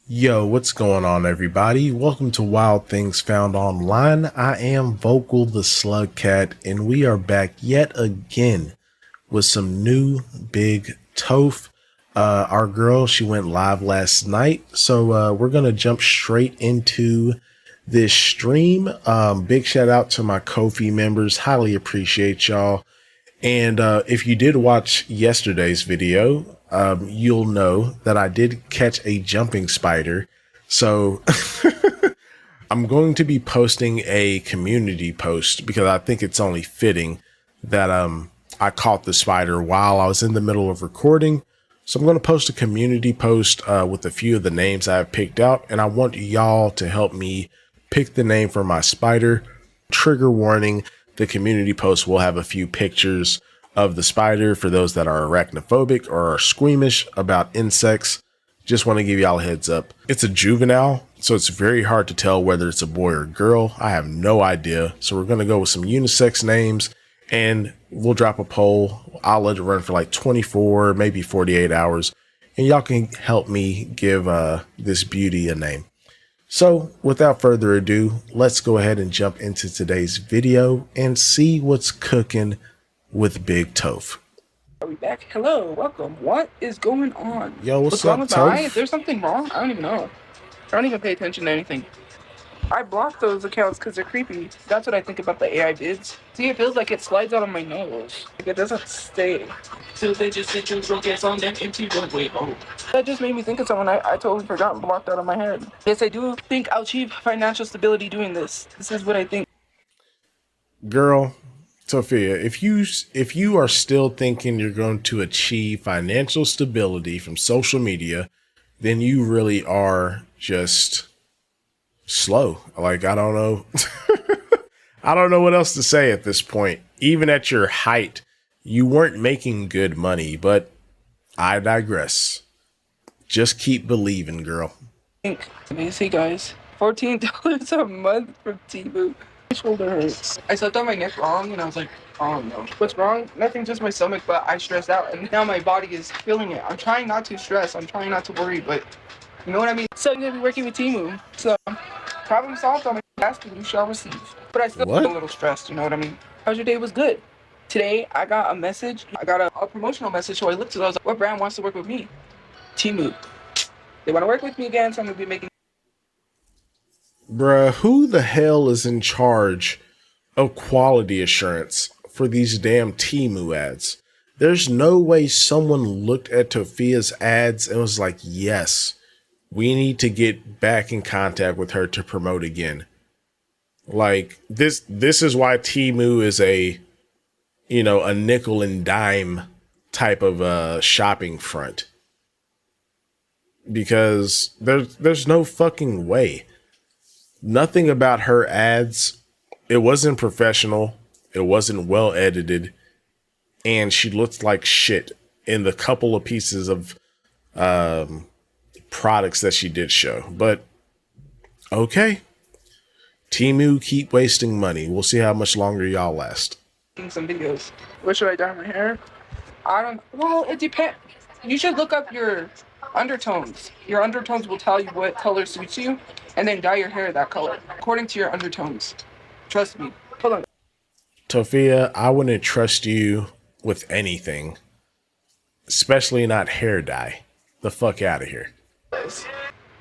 Yo, what's going on, everybody? Welcome to Wild Things Found Online. I am Vokal the Slug Cat, and we are back yet again with some new big Toph. Our girl, she went live last night, so we're gonna jump straight into this stream. Big shout out to my Ko-fi members, highly appreciate y'all. And if you did watch yesterday's video, you'll know that I did catch a jumping spider. So I'm going to be posting a community post because I think it's only fitting that I caught the spider while I was in the middle of recording. So I'm going to post a community post with a few of the names I've picked out, and I want y'all to help me pick the name for my spider. Trigger warning, the community post will have a few pictures of the spider for those that are arachnophobic or are squeamish about insects. Just want to give y'all a heads up. It's a juvenile, so it's very hard to tell whether it's a boy or girl. I have no idea. So we're going to go with some unisex names and we'll drop a poll. I'll let it run for like 24, maybe 48 hours. And y'all can help me give this beauty a name. So without further ado, let's go ahead and jump into today's video and see what's cooking with Big Toph. Are we back? Hello, welcome. What is going on? Yo, what's wrong up, with my eye? Toph? Is there something wrong? I don't even know. I don't even pay attention to anything. I blocked those accounts because they're creepy. That's what I think about the AI vids. See, it feels like it slides out of my nose. Like it doesn't stay. So they just said you focus on that empty runway. Oh, That just made me think of someone I totally forgot and blocked out of my head. Yes, I do think I'll achieve financial stability doing this. This is what I think. Girl, Tophia, if you are still thinking you're going to achieve financial stability from social media, then you really are just slow. Like, I don't know. I don't know what else to say at this point. Even at your height, you weren't making good money, but I digress. Just keep believing, girl. Let me see, guys. $14 a month from Temu. My shoulder hurts. I slept on my neck wrong, and I was like, oh no. What's wrong? Nothing, just my stomach, but I stressed out, and now my body is feeling it. I'm trying not to stress. I'm trying not to worry, but you know what I mean? So I'm going to be working with Temu. So, problem solved. I'm asking, you shall receive. But I still What? feel a little stressed, you know what I mean? How's your day? Was good. Today, I got a message. I got a promotional message, so I looked at it. I was like, what brand wants to work with me? Temu. They want to work with me again, so I'm going to be making... Bruh, who the hell is in charge of quality assurance for these damn Temu ads? There's no way someone looked at Tophia's ads and was like, yes, we need to get back in contact with her to promote again. Like, this is why Temu is a nickel and dime type of shopping front. Because there's no fucking way. Nothing about her ads, it wasn't professional, it wasn't well edited, and she looked like shit in the couple of pieces of products that she did show. But okay, Temu, keep wasting money. We'll see how much longer y'all last. some videos. What should I dye my hair? Well, it depends. You should look up your undertones. Your undertones will tell you what color suits you, and then dye your hair that color, according to your undertones. Trust me. Hold on. Tophia, I wouldn't trust you with anything, especially not hair dye. The fuck out of here.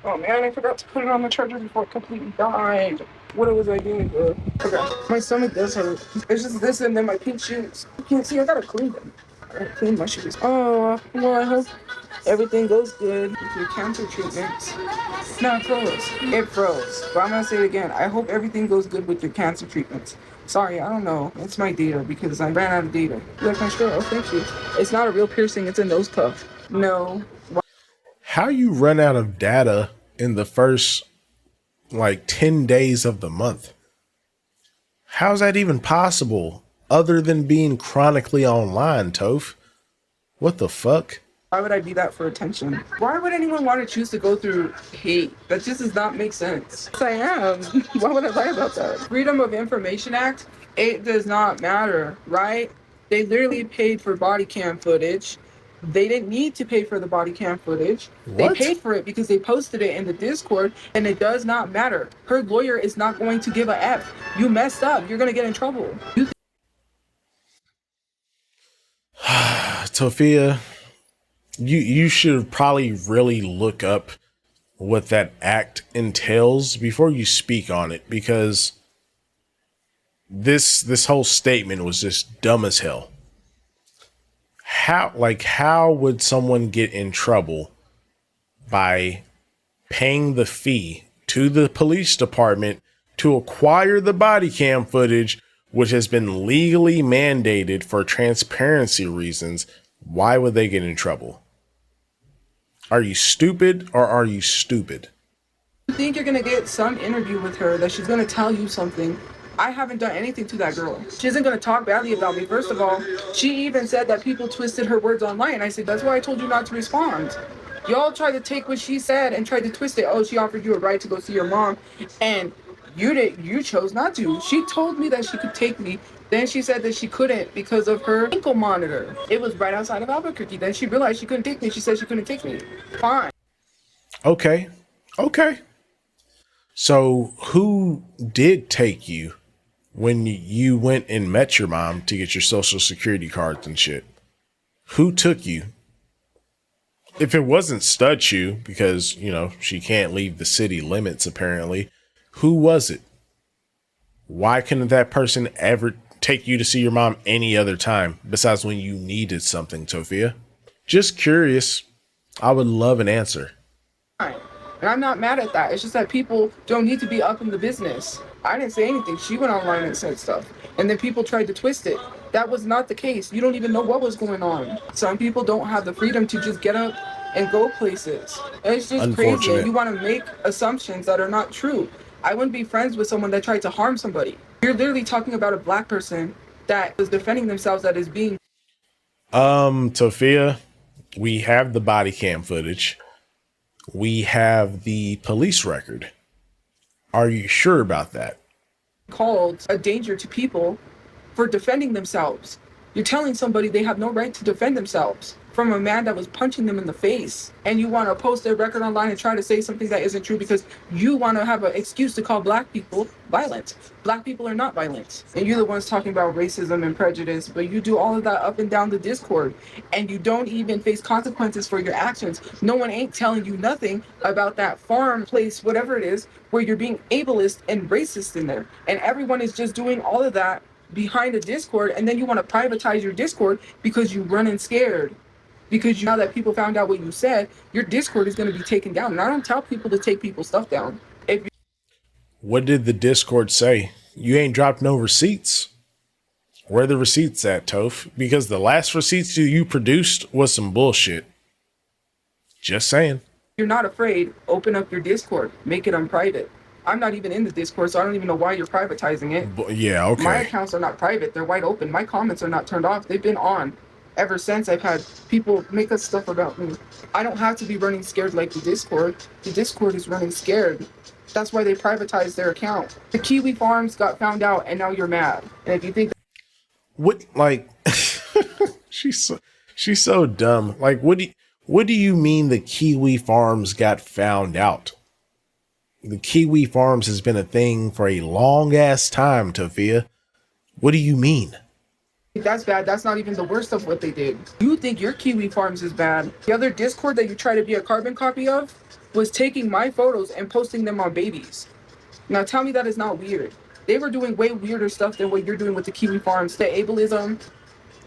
Oh man, I forgot to put it on the charger before it completely died. What was I doing, bro? Okay, my stomach does hurt. It's just this and then my pink shoes. You can't see, I gotta clean them. I gotta clean my shoes. Oh, well, I hope everything goes good with your cancer treatments. No, it froze. It froze. But I'm gonna say it again. I hope everything goes good with your cancer treatments. Sorry, I don't know. It's my data because I ran out of data. You like my shirt? Oh, thank you. It's not a real piercing. It's a nose cuff. No. How you run out of data in the first like 10 days of the month? How's that even possible other than being chronically online, Toph? What the fuck? Why would I be that for attention? Why would anyone want to choose to go through hate? That just does not make sense. Yes, I am. Why would I lie about that? Freedom of Information Act, it does not matter, right? They literally paid for body cam footage They didn't need to pay for the body cam footage. They What? paid for it because they posted it in the Discord, and it does not matter. Her lawyer is not going to give a F. You messed up. You're going to get in trouble. Tophia, you should probably really look up what that act entails before you speak on it, because this whole statement was just dumb as hell. How would someone get in trouble by paying the fee to the police department to acquire the body cam footage, which has been legally mandated for transparency reasons? Why would they get in trouble? Are you stupid or are you stupid? You think you're going to get some interview with her that she's going to tell you something. I haven't done anything to that girl. She isn't going to talk badly about me. First of all, she even said that people twisted her words online. I said, that's why I told you not to respond. Y'all tried to take what she said and tried to twist it. Oh, she offered you a ride to go see your mom, and you chose not to. She told me that she could take me. Then she said that she couldn't because of her ankle monitor. It was right outside of Albuquerque. Then she realized she couldn't take me. She said she couldn't take me. Fine. Okay. So who did take you when you went and met your mom to get your social security cards and shit? Who took you? If it wasn't Studchu, because, she can't leave the city limits, apparently, who was it? Why couldn't that person ever take you to see your mom any other time besides when you needed something, Tophia? Just curious. I would love an answer. And I'm not mad at that. It's just that people don't need to be up in the business. I didn't say anything. She went online and said stuff. And then people tried to twist it. That was not the case. You don't even know what was going on. Some people don't have the freedom to just get up and go places. It's just crazy. And you want to make assumptions that are not true. I wouldn't be friends with someone that tried to harm somebody. You're literally talking about a black person that is defending themselves, that is being... Tophia, we have the body cam footage. We have the police record. Are you sure about that? Called a danger to people for defending themselves. You're telling somebody they have no right to defend themselves from a man that was punching them in the face, and you want to post their record online and try to say something that isn't true because you want to have an excuse to call black people violent. Black people are not violent, and you're the ones talking about racism and prejudice, but you do all of that up and down the Discord, and you don't even face consequences for your actions. No one ain't telling you nothing about that farm place, whatever it is, where you're being ableist and racist in there, and everyone is just doing all of that behind a Discord, and then you want to privatize your Discord because you running scared. Because now that people found out what you said, your Discord is going to be taken down. And I don't tell people to take people's stuff down. What did the Discord say? You ain't dropped no receipts. Where are the receipts at, Toph? Because the last receipts you produced was some bullshit. Just saying. You're not afraid, open up your Discord. Make it unprivate. I'm not even in the Discord, so I don't even know why you're privatizing it. Yeah, okay. My accounts are not private. They're wide open. My comments are not turned off. They've been on ever since I've had people make up stuff about me. I don't have to be running scared like the Discord. The Discord is running scared. That's why they privatized their account. The Kiwi Farms got found out, and now you're mad. And if you think what, like, she's so dumb. Like, what do you mean the Kiwi Farms got found out? The Kiwi Farms has been a thing for a long ass time, Tophia. What do you mean? that's bad, that's not even the worst of what they did. You think your Kiwi Farms is bad. The other Discord that you try to be a carbon copy of was taking my photos and posting them on babies. Now tell me that is not weird. They were doing way weirder stuff than what you're doing with the Kiwi Farms. The ableism,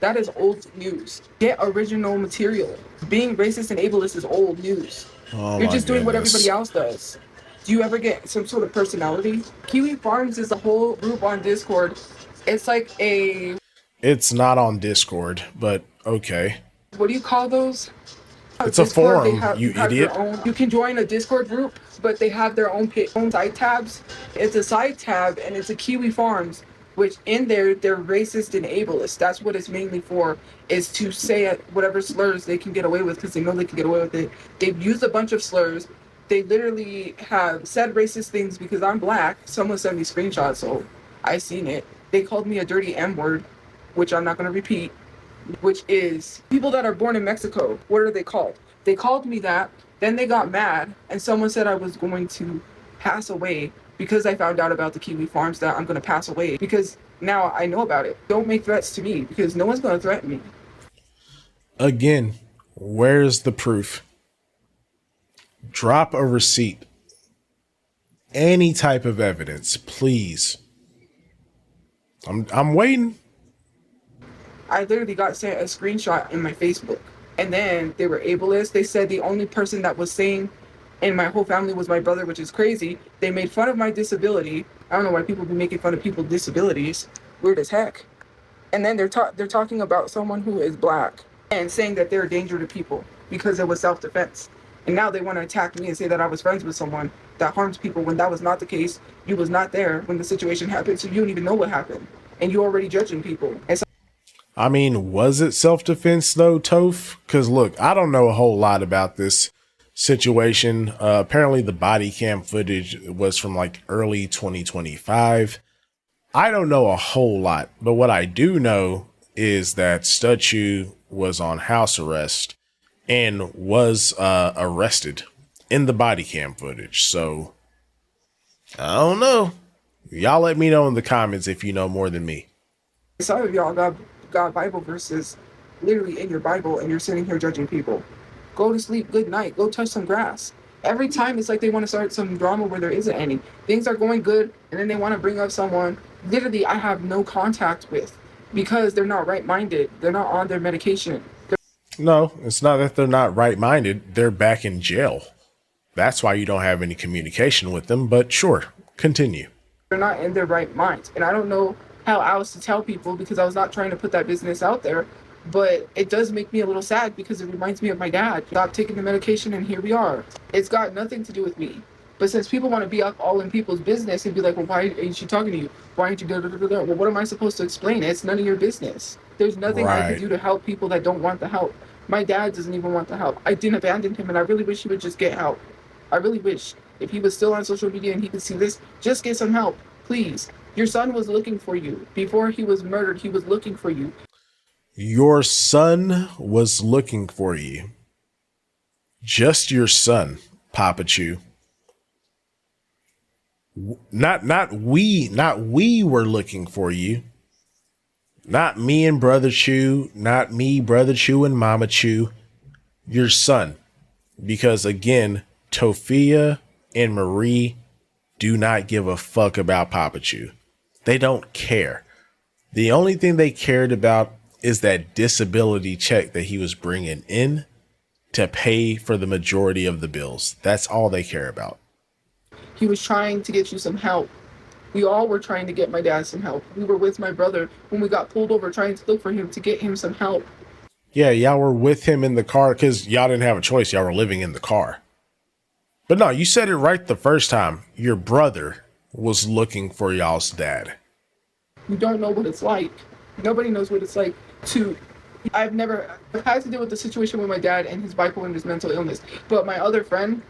that is old news. Get original material. Being racist and ableist is old news. You're just doing what everybody else does. Do you ever get some sort of personality? Kiwi Farms is a whole group on Discord. It's like a... It's not on Discord, but okay. What do you call those? It's Discord, a forum, you idiot. You can join a Discord group, but they have their own side tabs. It's a side tab, and it's a Kiwi Farms, which in there, they're racist and ableist. That's what it's mainly for, is to say whatever slurs they can get away with, because they know they can get away with it. They've used a bunch of slurs. They literally have said racist things because I'm black. Someone sent me screenshots, so I seen it. They called me a dirty M word, which I'm not going to repeat. which is people that are born in Mexico. What are they called? They called me that. Then they got mad, and someone said I was going to pass away because I found out about the Kiwi farms, that I'm going to pass away because now I know about it. Don't make threats to me because no one's going to threaten me. Again, where's the proof? Drop a receipt. Any type of evidence, please. I'm waiting. I literally got sent a screenshot in my Facebook, and then they were ableist. They said the only person that was sane in my whole family was my brother, which is crazy. They made fun of my disability. I don't know why people be making fun of people's disabilities. Weird as heck. And then they're talking about someone who is black and saying that they're a danger to people because it was self-defense. And now they want to attack me and say that I was friends with someone that harms people when that was not the case. You was not there when the situation happened, so you don't even know what happened. And you already judging people. And so I mean, was it self-defense though, Toph? Because look, I don't know a whole lot about this situation. Apparently the body cam footage was from like early 2025. I don't know a whole lot, but what I do know is that Studchu was on house arrest and was arrested in the body cam footage. So I don't know. Y'all let me know in the comments if you know more than me. some of y'all got Bible verses literally in your Bible, and you're sitting here judging people. Go to sleep, good night, go touch some grass. Every time it's like they want to start some drama where there isn't any. Things are going good, and then they want to bring up someone literally I have no contact with because they're not right-minded. They're not on their medication. No, it's not that they're not right-minded. They're back in jail. That's why you don't have any communication with them, but sure, continue. They're not in their right minds. And I don't know how else to tell people because I was not trying to put that business out there. But it does make me a little sad because it reminds me of my dad. Stopped taking the medication and here we are. It's got nothing to do with me. But since people want to be up all in people's business and be like, well, why ain't she talking to you? Why aren't you da da da da? Well, what am I supposed to explain? It's none of your business. There's nothing I can do to help people that don't want the help. My dad doesn't even want the help. I didn't abandon him, and I really wish he would just get help. I really wish if he was still on social media and he could see this, just get some help, please. Your son was looking for you. Before he was murdered, he was looking for you. Your son was looking for you. Just your son, Tophiachu. Not we were looking for you. Not me and Brother Chu, not me, Brother Chu and Mama Chu. Your son. Because again, Tophia and Marie do not give a fuck about Tophiachu. They don't care. The only thing they cared about is that disability check that he was bringing in to pay for the majority of the bills. That's all they care about. He was trying to get you some help. We all were trying to get my dad some help. We were with my brother when we got pulled over trying to look for him to get him some help. Yeah, y'all were with him in the car because y'all didn't have a choice. Y'all were living in the car. But no, you said it right the first time. Your brother was looking for y'all's dad. You don't know what it's like. Nobody knows what it's like to... I've had to deal with the situation with my dad and his bipolar and his mental illness. But my other friend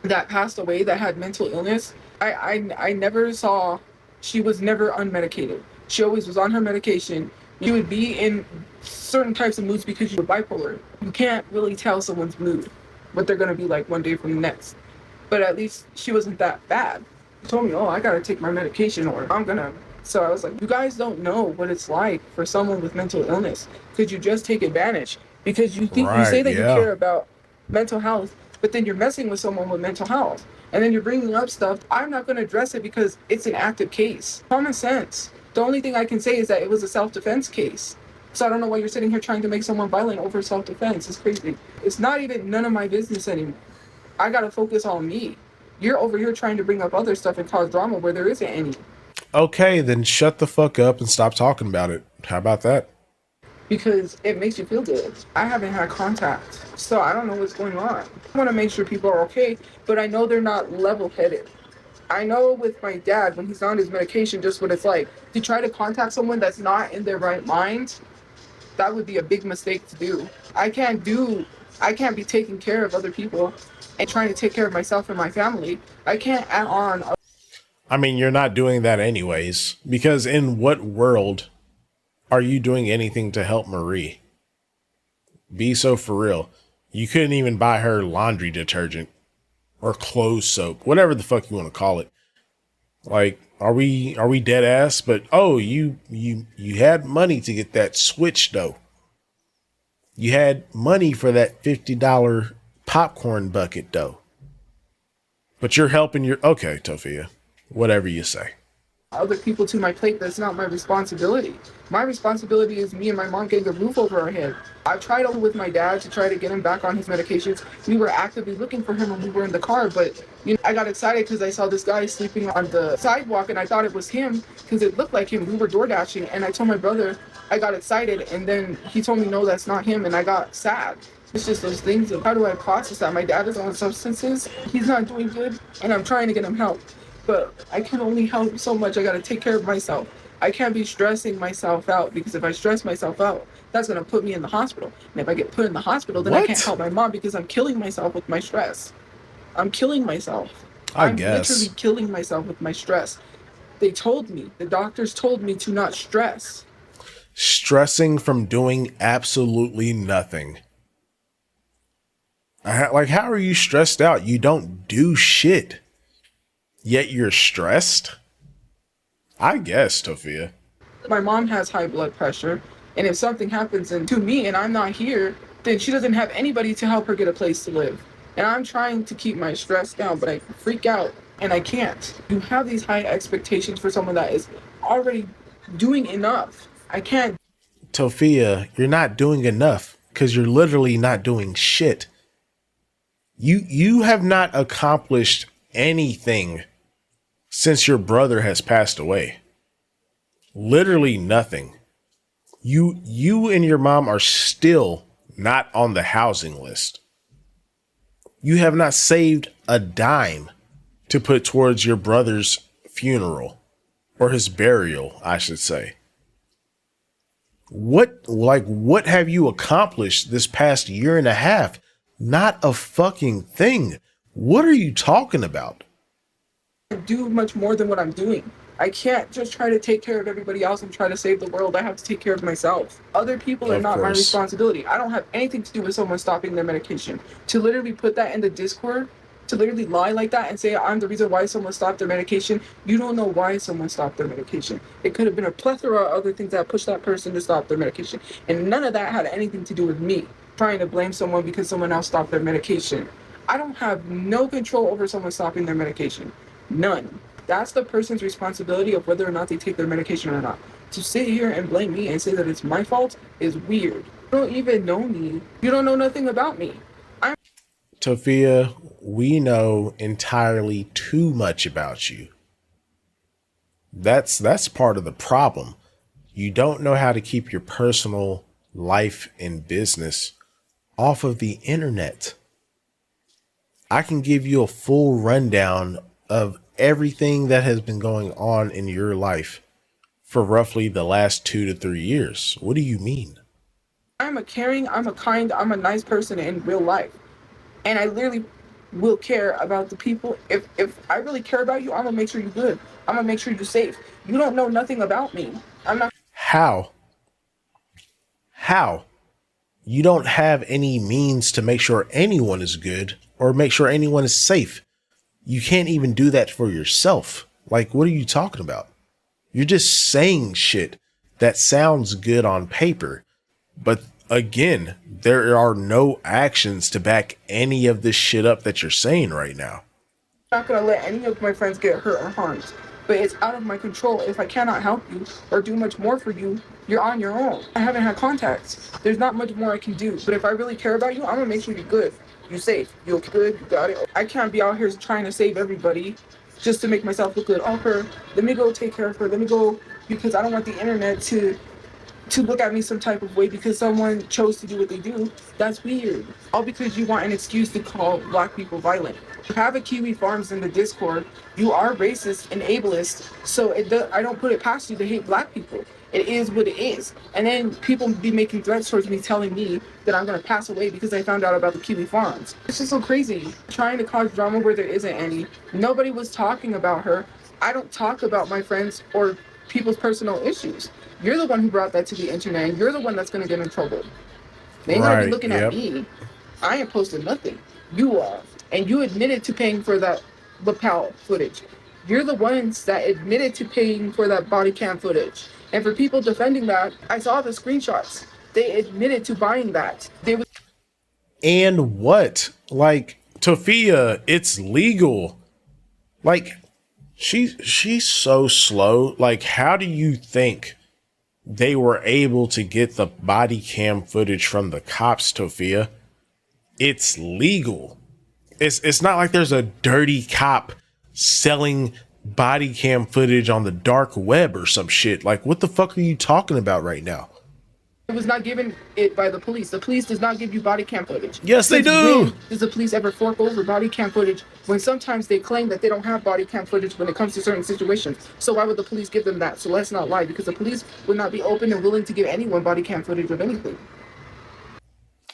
that passed away that had mental illness, I never saw... She was never unmedicated. She always was on her medication. You would be in certain types of moods because you're bipolar. You can't really tell someone's mood, what they're going to be like one day from the next. But at least she wasn't that bad. She told me, oh, I got to take my medication or I'm going to... So I was like, you guys don't know what it's like for someone with mental illness. Could you just take advantage? Because you think you say that you care about mental health, but then you're messing with someone with mental health. And then you're bringing up stuff. I'm not going to address it because it's an active case. Common sense. The only thing I can say is that it was a self-defense case. So I don't know why you're sitting here trying to make someone violent over self-defense. It's crazy. It's not even none of my business anymore. I got to focus on me. You're over here trying to bring up other stuff and cause drama where there isn't any. Okay, then shut the fuck up and stop talking about it. How about that? Because it makes you feel good. I haven't had contact, so I don't know what's going on. I want to make sure people are okay, but I know they're not level-headed. I know with my dad, when he's on his medication, just what it's like. To try to contact someone that's not in their right mind, that would be a big mistake to do. I can't be taking care of other people and trying to take care of myself and my family. I can't add on. I mean, you're not doing that anyways, because in what world are you doing anything to help Marie? Be so for real. You couldn't even buy her laundry detergent or clothes soap, whatever the fuck you want to call it. Like, are we dead ass? But oh, you had money to get that Switch though. You had money for that $50 popcorn bucket though. But you're helping your okay, Tophia. Whatever you say. Other people to my plate. That's not my responsibility. My responsibility is me and my mom getting a roof over our head. I've tried over with my dad to try to get him back on his medications. We were actively looking for him when we were in the car, but I got excited because I saw this guy sleeping on the sidewalk and I thought it was him because it looked like him. We were door dashing and I told my brother I got excited and then he told me no, that's not him, and I got sad. It's just those things of how do I process that? My dad is on substances. He's not doing good and I'm trying to get him help. But I can only help so much. I gotta take care of myself. I can't be stressing myself out because if I stress myself out, that's gonna put me in the hospital. And if I get put in the hospital, then I can't help my mom because I'm killing myself with my stress. I'm killing myself. I'm literally killing myself with my stress. They told me, the doctors told me to not stress. Stressing from doing absolutely nothing. Like, how are you stressed out? You don't do shit. Yet you're stressed? I guess, Tophia. My mom has high blood pressure, and if something happens to me and I'm not here, then she doesn't have anybody to help her get a place to live. And I'm trying to keep my stress down, but I freak out and I can't. You have these high expectations for someone that is already doing enough. I can't. Tophia, you're not doing enough because you're literally not doing shit. You have not accomplished anything since your brother has passed away. Literally nothing. You and your mom are still not on the housing list. You have not saved a dime to put towards your brother's funeral or his burial, I should say. What have you accomplished this past year and a half? Not a fucking thing. What are you talking about? Do much more than what I'm doing. I can't just try to take care of everybody else and try to save the world. I have to take care of myself. Other people are not my responsibility. I don't have anything to do with someone stopping their medication. To literally put that in the Discord, to literally lie like that and say I'm the reason why someone stopped their medication, you don't know why someone stopped their medication. It could have been a plethora of other things that pushed that person to stop their medication. And none of that had anything to do with me trying to blame someone because someone else stopped their medication. I don't have no control over someone stopping their medication. None. That's the person's responsibility of whether or not they take their medication or not. To sit here and blame me and say that it's my fault is weird. You don't even know me. You don't know nothing about me. Tophia, we know entirely too much about you. That's part of the problem. You don't know how to keep your personal life and business off of the internet. I can give you a full rundown of everything that has been going on in your life for roughly the last 2 to 3 years. What do you mean? I'm a caring, I'm a kind, I'm a nice person in real life. And I literally will care about the people. If I really care about you, I'm gonna make sure you're good. I'm gonna make sure you're safe. You don't know nothing about me. I'm not. How? You don't have any means to make sure anyone is good or make sure anyone is safe. You can't even do that for yourself. Like, what are you talking about? You're just saying shit that sounds good on paper. But again, there are no actions to back any of this shit up that you're saying right now. I'm not gonna let any of my friends get hurt or harmed. But it's out of my control. If I cannot help you or do much more for you, you're on your own. I haven't had contacts. There's not much more I can do. But if I really care about you, I'm gonna make sure you're good. You're safe. You're good. You got it. I can't be out here trying to save everybody just to make myself look good. Oh, her. Let me go take care of her. Let me go because I don't want the internet to look at me some type of way because someone chose to do what they do. That's weird. All because you want an excuse to call black people violent. You have a Kiwi Farms in the Discord. You are racist and ableist, so I don't put it past you to hate black people. It is what it is. And then people be making threats towards me telling me that I'm going to pass away because I found out about the Kiwi Farms. It's just so crazy. Trying to cause drama where there isn't any. Nobody was talking about her. I don't talk about my friends or people's personal issues. You're the one who brought that to the internet, and you're the one that's going to get in trouble. They ain't gonna be Right. looking at Yep. me. I ain't posting nothing. You are. And you admitted to paying for that lapel footage. You're the ones that admitted to paying for that body cam footage. And for people defending that, I saw the screenshots. They admitted to buying that. They was And what? Like, Tophia, it's legal. Like, she's so slow. Like, how do you think they were able to get the body cam footage from the cops, Tophia? It's legal. It's not like there's a dirty cop selling body cam footage on the dark web or some shit. Like, what the fuck are you talking about right now? it was not given it by the police. The police does not give you body cam footage. Yes, they Since do. when does the police ever fork over body cam footage when sometimes they claim that they don't have body cam footage when it comes to certain situations? So why would the police give them that? So let's not lie, because the police would not be open and willing to give anyone body cam footage of anything.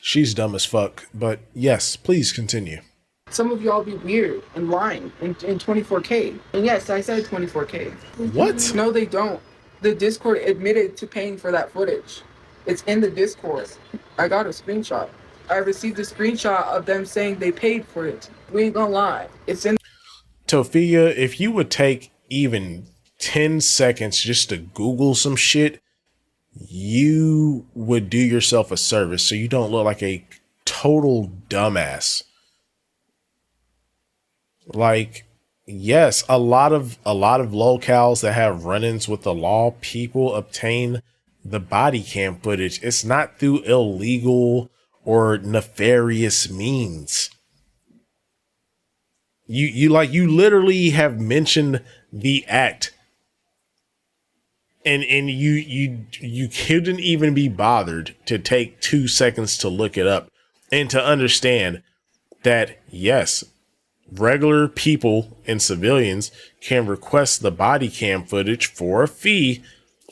She's dumb as fuck. But yes, please continue. Some of y'all be weird and lying in 24K. And yes, I said 24K. What? No, they don't. The Discord admitted to paying for that footage. It's in the Discord. I got a screenshot. I received a screenshot of them saying they paid for it. We ain't gonna lie. It's in. Tophia, if you would take even 10 seconds just to Google some shit, you would do yourself a service so you don't look like a total dumbass. Like, yes, a lot of lolcows that have run-ins with the law, people obtain the body cam footage. It's not through illegal or nefarious means. You literally have mentioned the act, and you couldn't even be bothered to take 2 seconds to look it up and to understand that yes, regular people and civilians can request the body cam footage for a fee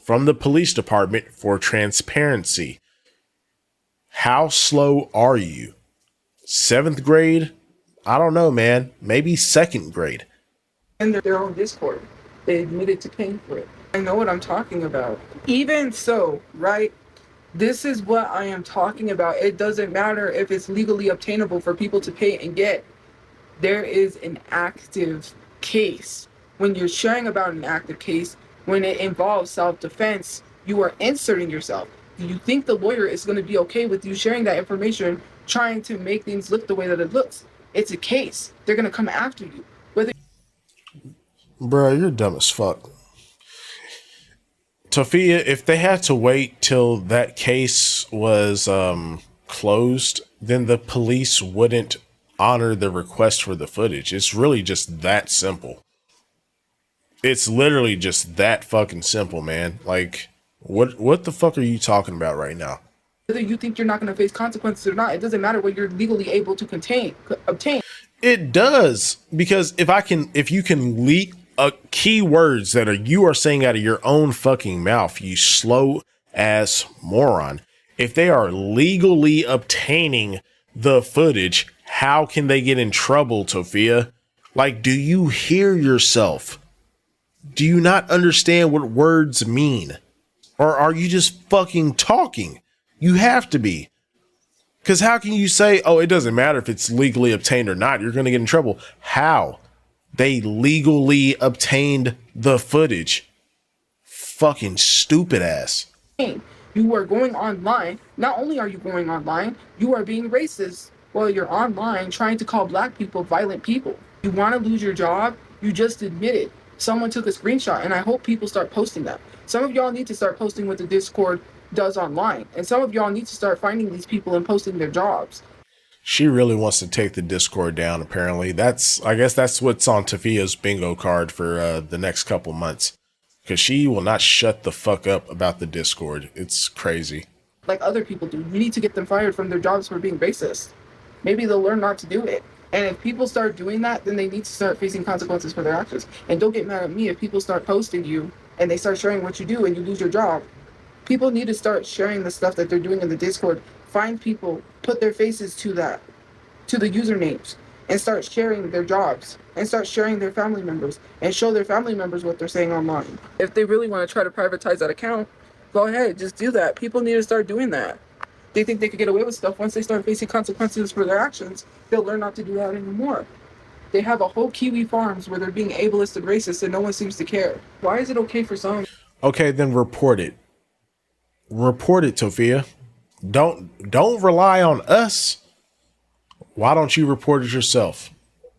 from the police department for transparency. How slow are you? 7th grade? I don't know, man. Maybe 2nd grade. In their own Discord. They admitted to paying for it. I know what I'm talking about. Even so, right? This is what I am talking about. It doesn't matter if it's legally obtainable for people to pay and get. There is an active case. When you're sharing about an active case, when it involves self-defense, you are inserting yourself. Do you think the lawyer is going to be okay with you sharing that information, trying to make things look the way that it looks? It's a case. They're going to come after you. Whether Bro, you're dumb as fuck. Tophia, if they had to wait till that case was closed, then the police wouldn't honor the request for the footage. It's really just that simple. It's literally just that fucking simple, man. Like, what the fuck are you talking about right now? you think you're not going to face consequences or not, it doesn't matter what you're legally able to obtain. It does, because if you can leak keywords that you are saying out of your own fucking mouth, you slow ass moron. If they are legally obtaining the footage, how can they get in trouble, Tophia? Like, do you hear yourself? Do you not understand what words mean? Or are you just fucking talking? You have to be. Because how can you say, oh, it doesn't matter if it's legally obtained or not, you're going to get in trouble? How? They legally obtained the footage. Fucking stupid ass. You are going online. Not only are you going online, you are being racist while you're online trying to call black people violent people. You want to lose your job? You just admitted. Someone took a screenshot, and I hope people start posting that. Some of y'all need to start posting what the Discord does online. And some of y'all need to start finding these people and posting their jobs. She really wants to take the Discord down, apparently. I guess that's what's on Tophia's bingo card for the next couple months. Because she will not shut the fuck up about the Discord. It's crazy. Like other people do. You need to get them fired from their jobs for being racist. Maybe they'll learn not to do it. And if people start doing that, then they need to start facing consequences for their actions. And don't get mad at me if people start posting you and they start sharing what you do and you lose your job. People need to start sharing the stuff that they're doing in the Discord. Find people, put their faces to that, to the usernames, and start sharing their jobs, and start sharing their family members, and show their family members what they're saying online. If they really want to try to privatize that account, go ahead, just do that. People need to start doing that. They think they could get away with stuff. Once they start facing consequences for their actions, they'll learn not to do that anymore. They have a whole Kiwi farms where they're being ableist and racist and no one seems to care. Why is it okay for some? Okay, then report it. Report it, Tophia. Don't rely on us. Why don't you report it yourself?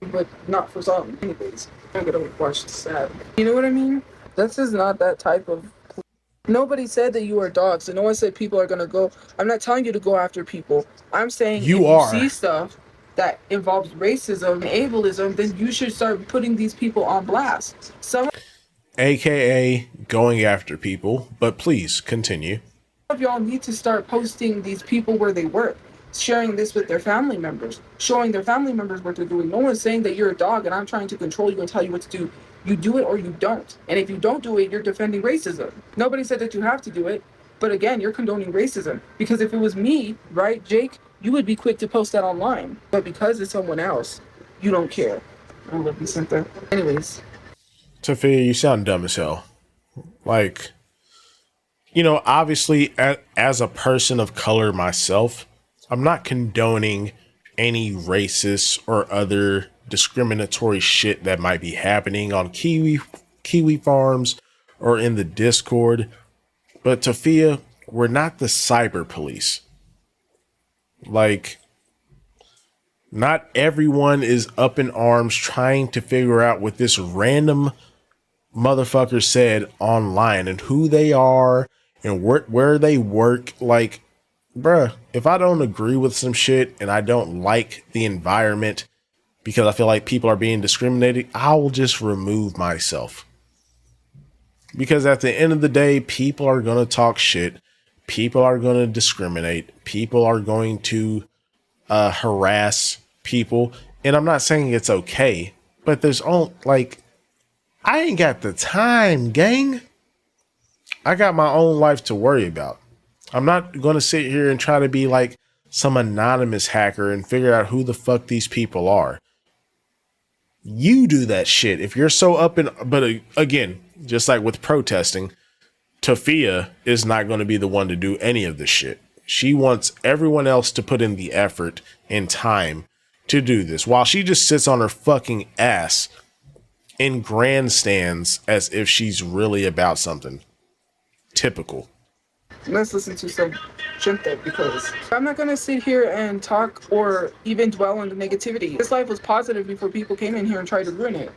But not for some. Anyways, I'm gonna watch the sad. You know what I mean? This is not that type of. Nobody said that you are dogs, and no one said people are gonna go. I'm not telling you to go after people. I'm saying You if are. you see stuff that involves racism and ableism, then you should start putting these people on blast. Some AKA going after people, but please continue. of y'all need to start posting these people where they work, sharing this with their family members, showing their family members what they're doing. No one's saying that you're a dog and I'm trying to control you and tell you what to do. You do it or you don't. And if you don't do it, you're defending racism. Nobody said that you have to do it. But again, you're condoning racism. Because if it was me, right, Jake, you would be quick to post that online. But because it's someone else, you don't care. I love you, Cynthia. Anyways. Tophia, you sound dumb as hell. Like, you know, obviously, as a person of color myself, I'm not condoning any racist or other discriminatory shit that might be happening on Kiwi farms or in the Discord. But Tophia, we're not the cyber police. Like, not everyone is up in arms trying to figure out what this random motherfucker said online and who they are and where they work. Like, bruh, if I don't agree with some shit and I don't like the environment because I feel like people are being discriminated, I will just remove myself. Because at the end of the day, people are going to talk shit. People are going to discriminate. People are going to harass people. And I'm not saying it's okay, but there's all like, I ain't got the time, gang. I got my own life to worry about. I'm not going to sit here and try to be like some anonymous hacker and figure out who the fuck these people are. You do that shit. If you're so up in, but again, just like with protesting, Tophia is not going to be the one to do any of this shit. She wants everyone else to put in the effort and time to do this while she just sits on her fucking ass in grandstands as if she's really about something. Typical. Let's listen to some Shinta because I'm not gonna sit here and talk or even dwell on the negativity. This life was positive before people came in here and tried to ruin it.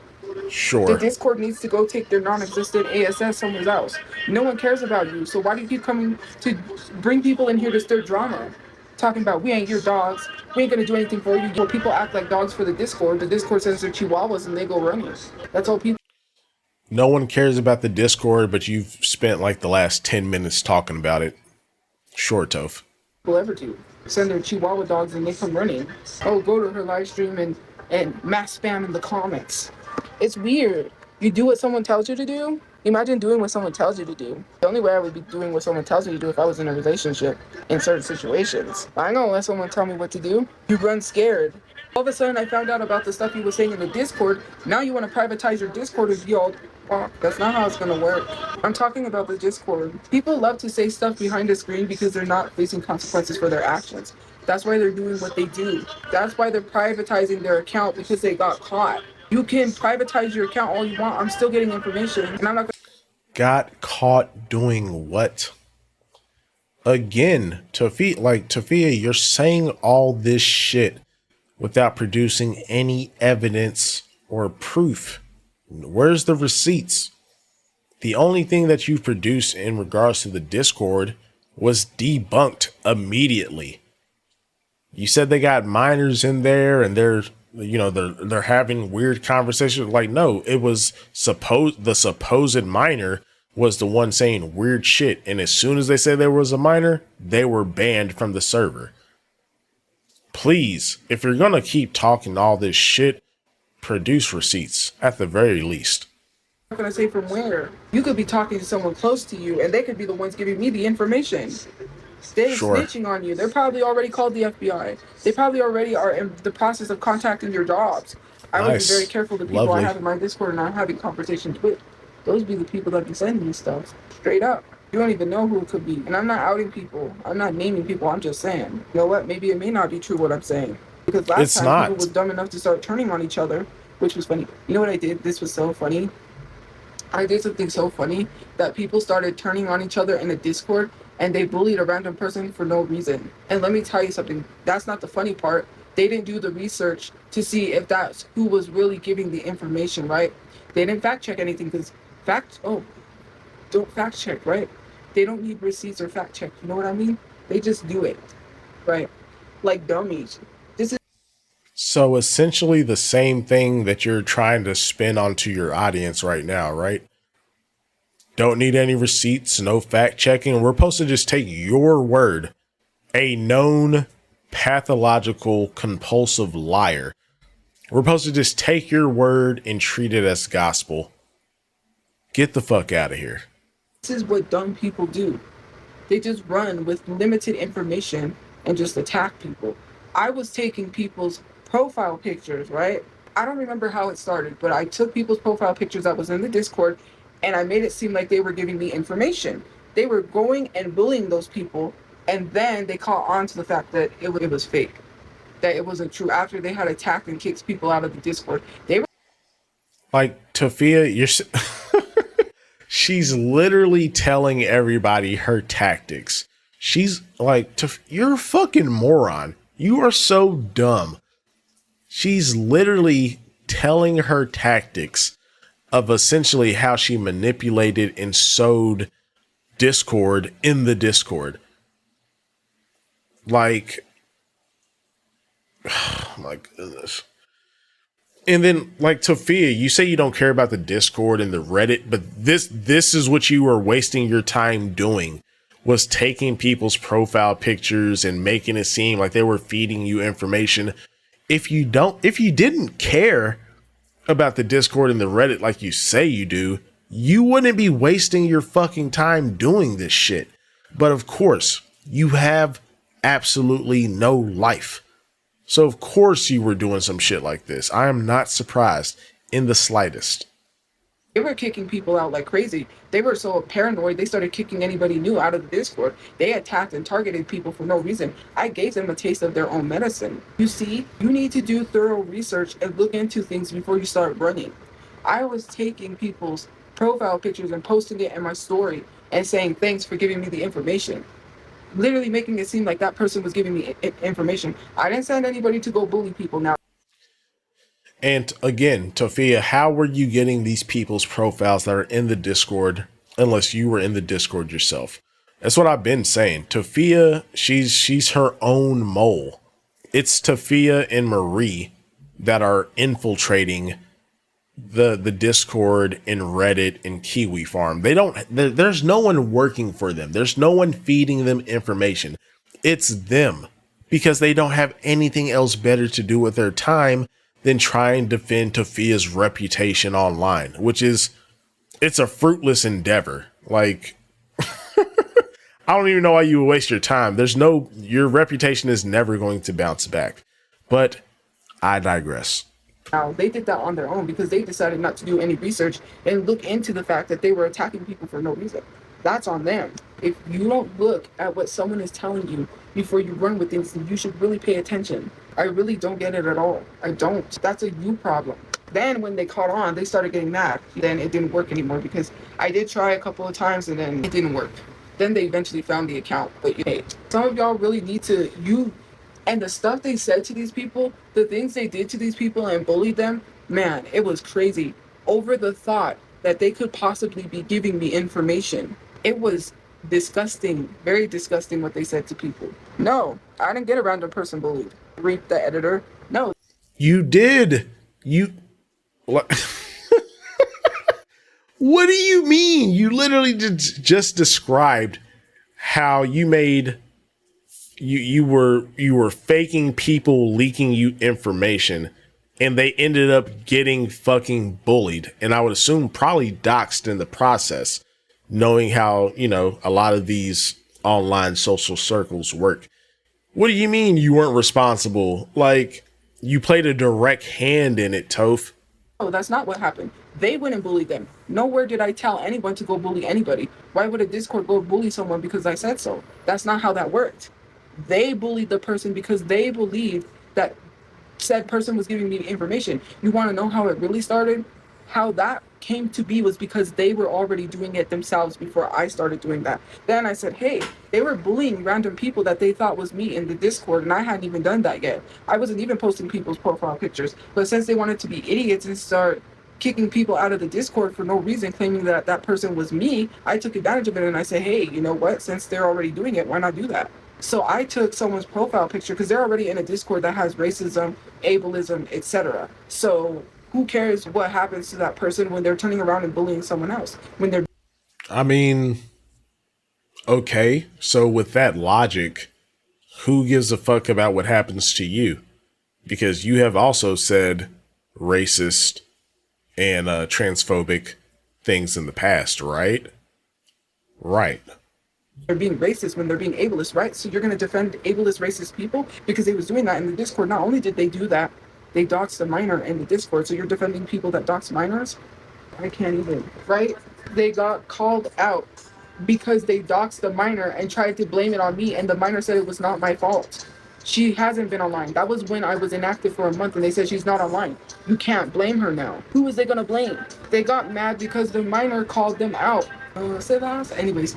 Sure. The Discord needs to go take their non-existent ASS somewhere else. No one cares about you, so why do you keep coming to bring people in here to stir drama? Talking about we ain't your dogs, we ain't gonna do anything for you. Well, people act like dogs for the Discord says they're chihuahuas and they go running. That's all people. No one cares about the Discord, but you've spent like the last 10 minutes talking about it. Sure, Toph. People ever do. Send their chihuahua dogs and they come running. Oh, go to her live stream and mass spam in the comments. It's weird. You do what someone tells you to do. Imagine doing what someone tells you to do. The only way I would be doing what someone tells me to do if I was in a relationship in certain situations. I ain't gonna let someone tell me what to do. You run scared. All of a sudden I found out about the stuff you were saying in the Discord. Now you want to privatize your Discord and be all, oh, that's not how it's gonna work. I'm talking about the Discord. People love to say stuff behind the screen because they're not facing consequences for their actions. That's why they're doing what they do. That's why they're privatizing their account because they got caught. You can privatize your account all you want. I'm still getting information, and I'm not. Got caught doing what? Again, Tophia, you're saying all this shit without producing any evidence or proof. Where's the receipts? The only thing that you produced in regards to the Discord was debunked immediately. You said they got minors in there and they're having weird conversations. Like, no, it was the supposed minor was the one saying weird shit. And as soon as they said there was a minor, they were banned from the server. Please, if you're going to keep talking all this shit, produce receipts at the very least. I'm not gonna say from where. You could be talking to someone close to you, and they could be the ones giving me the information. They're snitching on you. They're probably already called the FBI. They probably already are in the process of contacting your jobs. I would be very careful the people I have in my Discord and I'm having conversations with. Those be the people that be sending me stuff. Straight up. You don't even know who it could be. And I'm not outing people. I'm not naming people. I'm just saying, you know what? Maybe it may not be true what I'm saying. Because last It's time people not. was dumb enough to start turning on each other, which was funny. You know what I did? This was so funny. I did something so funny that people started turning on each other in a Discord and they bullied a random person for no reason. And let me tell you something, that's not the funny part. They didn't do the research to see if that's who was really giving the information, right? They didn't fact check anything because don't fact check, right? They don't need receipts or fact check. You know what I mean? They just do it, right? Like dummies. This is So essentially the same thing that you're trying to spin onto your audience right now, right? Don't need any receipts, no fact checking. We're supposed to just take your word, a known pathological compulsive liar. We're supposed to just take your word and treat it as gospel. Get the fuck out of here. this is what dumb people do. They just run with limited information and just attack people. I was taking people's profile pictures, right? I don't remember how it started, but I took people's profile pictures that was in the Discord and I made it seem like they were giving me information. They were going and bullying those people, and then they caught on to the fact that it was fake, that it wasn't true. After they had attacked and kicked people out of the Discord, they were Like, Tophia, she's literally telling everybody her tactics. She's like, you're a fucking moron. You are so dumb. She's literally telling her tactics of essentially how she manipulated and sowed discord in the Discord. Like, oh my goodness. And then, like, Tophia, you say you don't care about the Discord and the Reddit, but this is what you were wasting your time doing, was taking people's profile pictures and making it seem like they were feeding you information. If you didn't care about the Discord and the Reddit like you say you do, you wouldn't be wasting your fucking time doing this shit. But of course, you have absolutely no life. So of course you were doing some shit like this. I am not surprised in the slightest. they were kicking people out like crazy. They were so paranoid, they started kicking anybody new out of the Discord. They attacked and targeted people for no reason. I gave them a taste of their own medicine. You see, you need to do thorough research and look into things before you start running. I was taking people's profile pictures and posting it in my story and saying thanks for giving me the information. Literally making it seem like that person was giving me information. I didn't send anybody to go bully people. Now, And again, Tophia, how were you getting these people's profiles that are in the Discord unless you were in the Discord yourself? That's what I've been saying. Tophia, she's her own mole. It's Tophia and Marie that are infiltrating the Discord and Reddit and Kiwi Farm. There's no one working for them. There's no one feeding them information. It's them, because they don't have anything else better to do with their time than try and defend Tophia's reputation online, which is, it's a fruitless endeavor. Like, I don't even know why you would waste your time. Your reputation is never going to bounce back. But I digress. Now, they did that on their own because they decided not to do any research and look into the fact that they were attacking people for no reason. That's on them. If you don't look at what someone is telling you before you run with things, then you should really pay attention. I really don't get it at all. I don't. That's a you problem. Then when they caught on, they started getting mad. Then it didn't work anymore because I did try a couple of times and then it didn't work. Then they eventually found the account. But hey, some of y'all really need to, and the stuff they said to these people, the things they did to these people and bullied them, man, it was crazy. Over the thought that they could possibly be giving me information. It was disgusting, very disgusting what they said to people. No, I didn't get a random person bullied. Reap the editor. No. You did. What? What do you mean? You literally just described how you made you were faking people leaking you information, and they ended up getting fucking bullied, and I would assume probably doxxed in the process, knowing how, a lot of these online social circles work. What do you mean you weren't responsible? Like, you played a direct hand in it, Toph. Oh, that's not what happened. They wouldn't bully them. Nowhere did I tell anyone to go bully anybody. Why would a Discord go bully someone because I said so? That's not how that worked. They bullied the person because they believed that said person was giving me information. You want to know how it really started? How that came to be was because they were already doing it themselves before I started doing that. Then I said, hey, they were bullying random people that they thought was me in the Discord, and I hadn't even done that yet. I wasn't even posting people's profile pictures. But since they wanted to be idiots and start kicking people out of the Discord for no reason, claiming that that person was me, I took advantage of it and I said, hey, you know what? Since they're already doing it, why not do that? So I took someone's profile picture because they're already in a Discord that has racism, ableism, etc. So who cares what happens to that person when they're turning around and bullying someone else? When they're I mean, okay, so with that logic, who gives a fuck about what happens to you? Because you have also said racist and transphobic things in the past, right? Right. they're being racist, when they're being ableist, right? So you're going to defend ableist, racist people because they was doing that in the Discord. Not only did they do that, they doxed a minor in the Discord. So you're defending people that dox minors? I can't even, right? They got called out because they doxed the minor and tried to blame it on me, and the minor said it was not my fault. She hasn't been online. That was when I was inactive for a month, and they said she's not online. You can't blame her now. Who is they gonna blame? They got mad because the minor called them out. Anyways,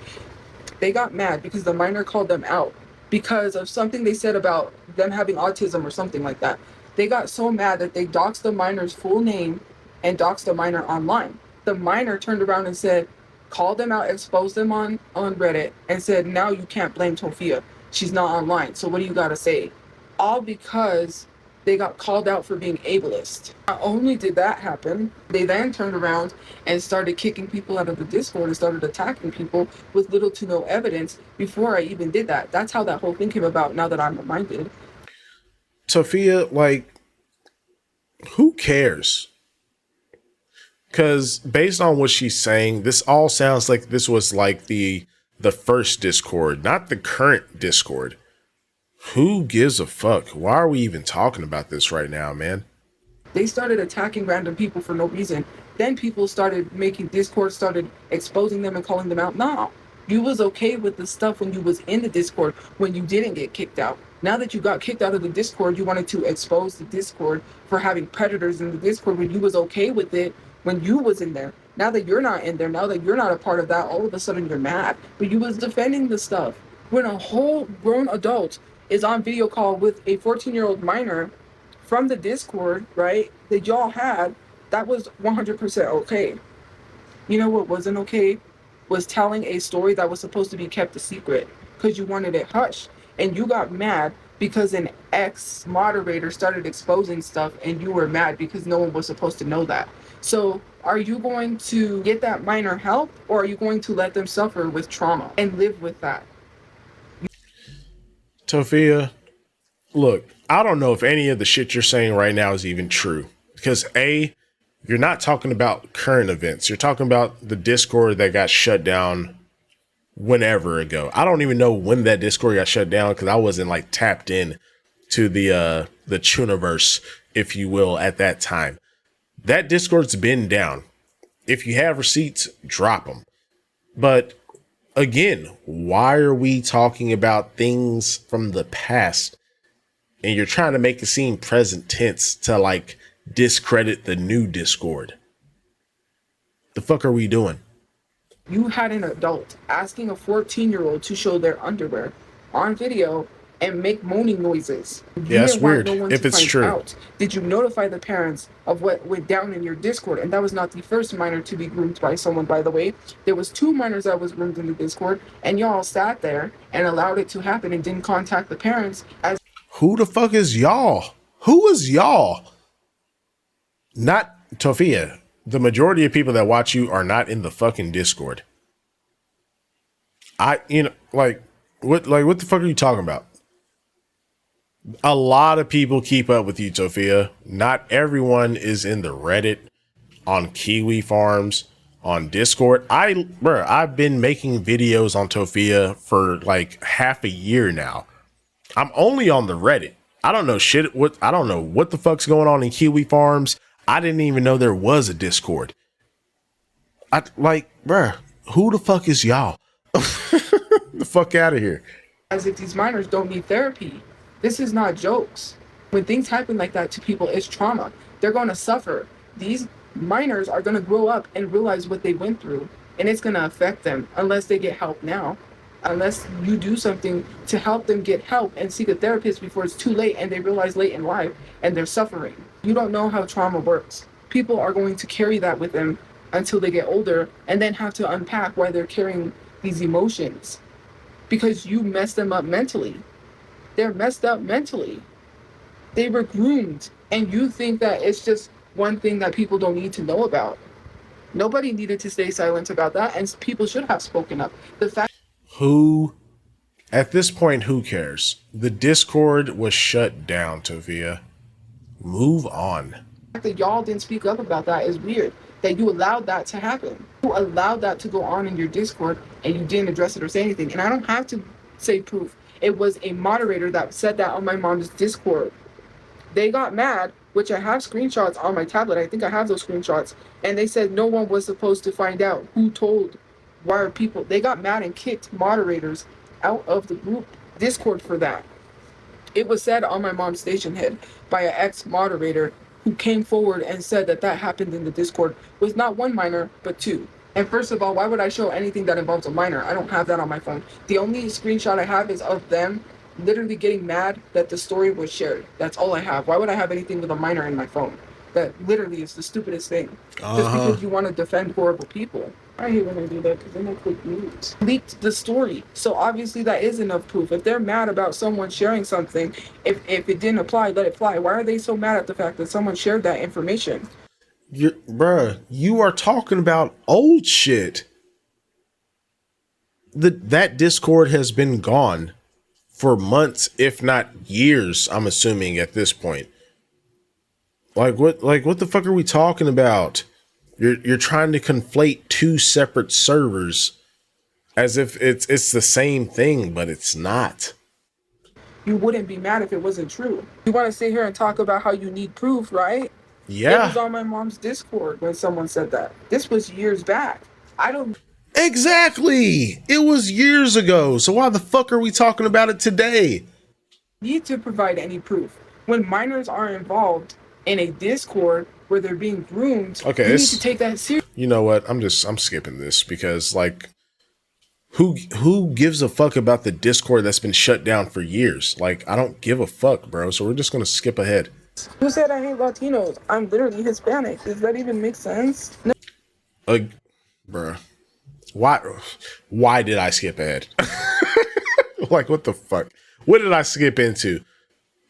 they got mad because the minor called them out because of something they said about them having autism or something like that. They got so mad that they doxed the minor's full name and doxed the minor online. The minor turned around and said, called them out, exposed them on Reddit, and said, now you can't blame Tophia. She's not online. So what do you got to say? All because they got called out for being ableist. Not only did that happen, they then turned around and started kicking people out of the Discord and started attacking people with little to no evidence before I even did that. That's how that whole thing came about, now that I'm reminded. Tophia, like, who cares? Because based on what she's saying, this all sounds like this was like the first Discord, not the current Discord. Who gives a fuck? Why are we even talking about this right now, man? They started attacking random people for no reason. Then people started making Discord, started exposing them and calling them out. No, you was okay with the stuff when you was in the Discord, when you didn't get kicked out. Now that you got kicked out of the Discord, you wanted to expose the Discord for having predators in the Discord when you was okay with it when you was in there. Now that you're not in there, now that you're not a part of that, all of a sudden you're mad. But you was defending the stuff. When a whole grown adult is on video call with a 14-year-old minor from the Discord, right, that y'all had, that was 100% okay. You know what wasn't okay? Was telling a story that was supposed to be kept a secret because you wanted it hushed. And you got mad because an ex-moderator started exposing stuff and you were mad because no one was supposed to know that. So are you going to get that minor help, or are you going to let them suffer with trauma and live with that? Tophia, look, I don't know if any of the shit you're saying right now is even true. Because A, you're not talking about current events. You're talking about the Discord that got shut down whenever ago. I don't even know when that Discord got shut down because I wasn't like tapped in to the Chuniverse, if you will, at that time. That Discord's been down. If you have receipts, drop them. But again, why are we talking about things from the past and you're trying to make it seem present tense to like discredit the new Discord? The fuck are we doing? You had an adult asking a 14-year-old to show their underwear on video and make moaning noises. Yeah, that's weird. If it's true. Did you notify the parents of what went down in your Discord? And that was not the first minor to be groomed by someone, by the way. There was 2 minors that was groomed in the Discord, and y'all sat there and allowed it to happen and didn't contact the parents. As who the fuck is y'all? Who is y'all? Not Tophia. The majority of people that watch you are not in the fucking Discord. What the fuck are you talking about? A lot of people keep up with you, Tophia. Not everyone is in the Reddit, on Kiwi Farms, on Discord. I've been making videos on Tophia for like half a year now. I'm only on the Reddit. I don't know shit. I don't know what the fuck's going on in Kiwi Farms. I didn't even know there was a Discord. Bruh, who the fuck is y'all? The fuck out of here. As if these minors don't need therapy. This is not jokes. When things happen like that to people, it's trauma. They're going to suffer. These minors are going to grow up and realize what they went through, and it's going to affect them unless they get help now. Unless you do something to help them get help and seek a therapist before it's too late and they realize late in life and they're suffering. You don't know how trauma works. People are going to carry that with them until they get older and then have to unpack why they're carrying these emotions. Because you messed them up mentally. They're messed up mentally. They were groomed, and you think that it's just one thing that people don't need to know about. Nobody needed to stay silent about that, and people should have spoken up. The fact At this point, who cares? The Discord was shut down, Tophia. Move on. that y'all didn't speak up about that is weird. That you allowed that to happen. You allowed that to go on in your Discord, and you didn't address it or say anything. And I don't have to say proof. It was a moderator that said that on my mom's Discord. They got mad, which I have screenshots on my tablet. I think I have those screenshots. And they said no one was supposed to find out who told why are people. They got mad and kicked moderators out of the group Discord for that. It was said on my mom's station head by an ex-moderator who came forward and said that that happened in the Discord with not one minor, but two. And first of all, why would I show anything that involves a minor? I don't have that on my phone. The only screenshot I have is of them literally getting mad that the story was shared. That's all I have. Why would I have anything with a minor in my phone? That literally is the stupidest thing. Just because you want to defend horrible people. I hate when they do that because then they click news. Leaked the story. So obviously that is enough proof. If they're mad about someone sharing something, if it didn't apply, let it fly. Why are they so mad at the fact that someone shared that information? Bruh, you are talking about old shit. That Discord has been gone for months, if not years, I'm assuming at this point. Like what the fuck are we talking about? You're trying to conflate two separate servers as if it's the same thing, but it's not. You wouldn't be mad if it wasn't true. You want to sit here and talk about how you need proof, right? Yeah. It was on my mom's Discord when someone said that. This was years back. I don't... Exactly. It was years ago. So why the fuck are we talking about it today? Need to provide any proof. When minors are involved in a Discord where they're being groomed, okay, you need to take that seriously. You know what? I'm skipping this because like who gives a fuck about the Discord that's been shut down for years? Like I don't give a fuck, bro. So we're just gonna skip ahead. Who said I hate Latinos? I'm literally Hispanic. Does that even make sense? No. Bruh. Why did I skip ahead? Like what the fuck? What did I skip into?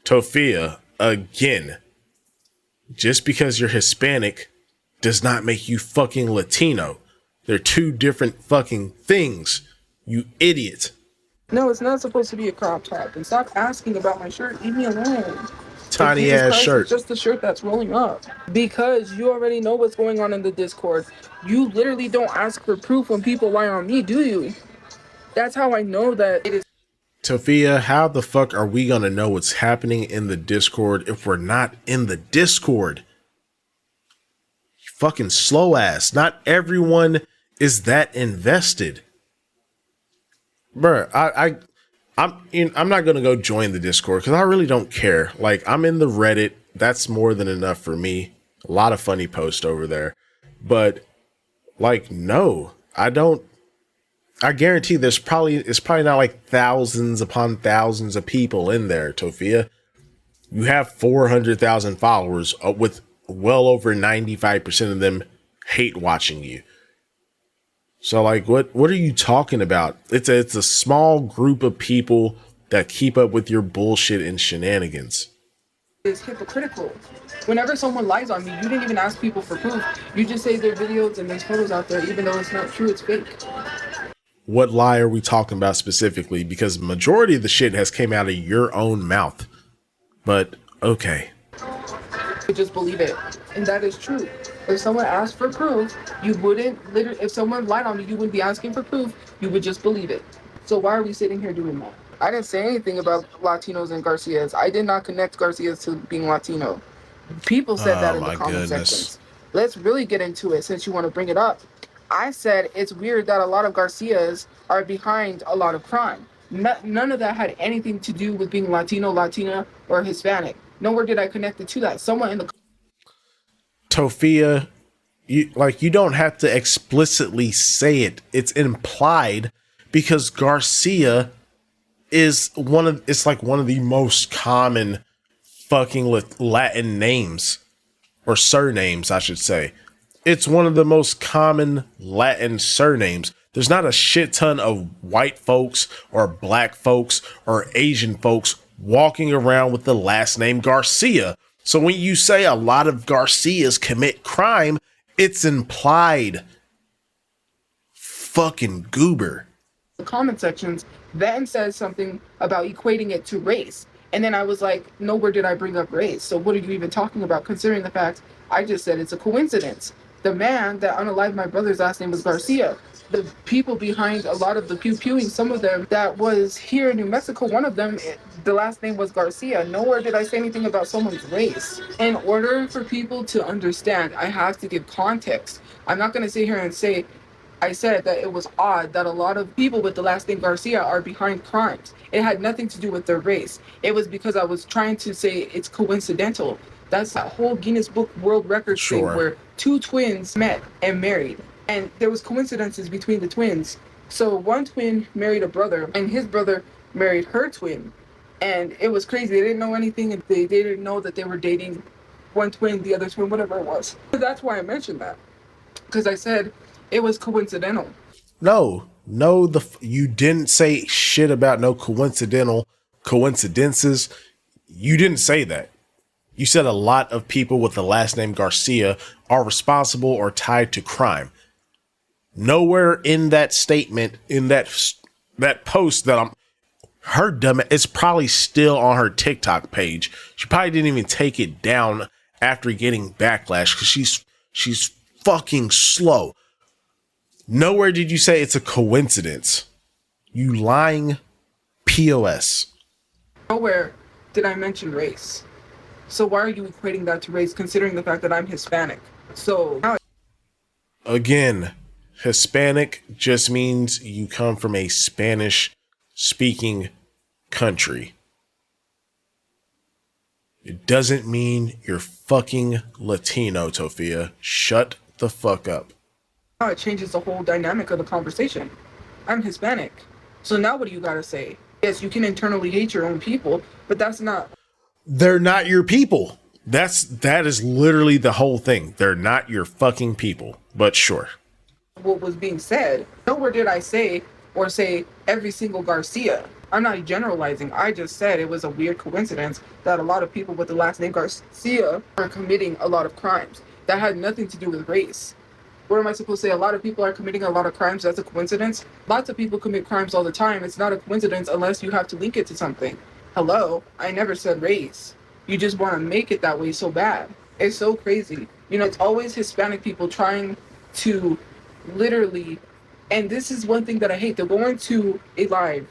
Tophia, again. Just because you're Hispanic does not make you fucking Latino. They're two different fucking things, you idiot. No, it's not supposed to be a crop top. And stop asking about my shirt. Leave me alone. Tiny ass shirt. It's just the shirt that's rolling up. Because you already know what's going on in the Discord. You literally don't ask for proof when people lie on me, do you? That's how I know that it is. Tophia, how the fuck are we gonna know what's happening in the Discord if we're not in the Discord? You fucking slow ass. Not everyone is that invested. Bruh, I'm not gonna go join the Discord because I really don't care. Like I'm in the Reddit. That's more than enough for me. A lot of funny posts over there. But like, no, I don't. I guarantee it's probably not like thousands upon thousands of people in there, Tophia. You have 400,000 followers with well over 95% of them hate watching you. So like, what are you talking about? It's a small group of people that keep up with your bullshit and shenanigans. It's hypocritical. Whenever someone lies on me, you didn't even ask people for proof. You just say their videos and there's photos out there, even though it's not true, it's fake. What lie are we talking about specifically? Because majority of the shit has came out of your own mouth. But okay. You just believe it. And that is true. If someone asked for proof, you wouldn't if someone lied on me, you wouldn't be asking for proof. You would just believe it. So why are we sitting here doing that? I didn't say anything about Latinos and Garcias. I did not connect Garcias to being Latino. People said that in the comment sections. Let's really get into it since you want to bring it up. I said it's weird that a lot of Garcias are behind a lot of crime. None of that had anything to do with being Latino, Latina, or Hispanic. Nowhere did I connect it to that. Someone in the Tophia, you don't have to explicitly say it. It's implied because Garcia is it's like one of the most common fucking Latin names, or surnames, I should say. It's one of the most common Latin surnames. There's not a shit ton of white folks or black folks or Asian folks walking around with the last name Garcia. So when you say a lot of Garcias commit crime, it's implied. Fucking goober. comment sections then says something about equating it to race. And then I was like, nowhere did I bring up race. So what are you even talking about, considering the fact I just said it's a coincidence? The man that unalived my brother's last name was Garcia. The people behind a lot of the pew-pewing, some of them that was here in New Mexico, one of them, the last name was Garcia. Nowhere did I say anything about someone's race. In order for people to understand, I have to give context. I'm not going to sit here and say, I said that it was odd that a lot of people with the last name Garcia are behind crimes. It had nothing to do with their race. It was because I was trying to say it's coincidental. That's that whole Guinness Book World Records thing where two twins met and married. And there was coincidences between the twins. So one twin married a brother and his brother married her twin. And it was crazy. They didn't know anything, and they didn't know that they were dating one twin, the other twin, whatever it was. So that's why I mentioned that. Because I said it was coincidental. No, you didn't say shit about no coincidences. You didn't say that. You said a lot of people with the last name Garcia are responsible or tied to crime. Nowhere in that statement, in that post that her dumb, it's probably still on her TikTok page. She probably didn't even take it down after getting backlash because she's fucking slow. Nowhere did you say it's a coincidence. You lying POS. Nowhere did I mention race. So why are you equating that to race, considering the fact that I'm Hispanic? So now again, Hispanic just means you come from a Spanish speaking country. It doesn't mean you're fucking Latino, Tophia. Shut the fuck up. it changes the whole dynamic of the conversation. I'm Hispanic. So now what do you gotta say? Yes, you can internally hate your own people, but that's not. They're not your people. That is literally the whole thing. They're not your fucking people. But sure. What was being said. Nowhere did I say or say every single Garcia. I'm not generalizing. I just said it was a weird coincidence that a lot of people with the last name Garcia are committing a lot of crimes. That had nothing to do with race. What am I supposed to say? A lot of people are committing a lot of crimes. That's a coincidence. Lots of people commit crimes all the time. It's not a coincidence unless you have to link it to something. Hello? I never said race. You just want to make it that way so bad. It's so crazy. You know, it's always Hispanic people trying to literally, and this is one thing that I hate. They're going to a live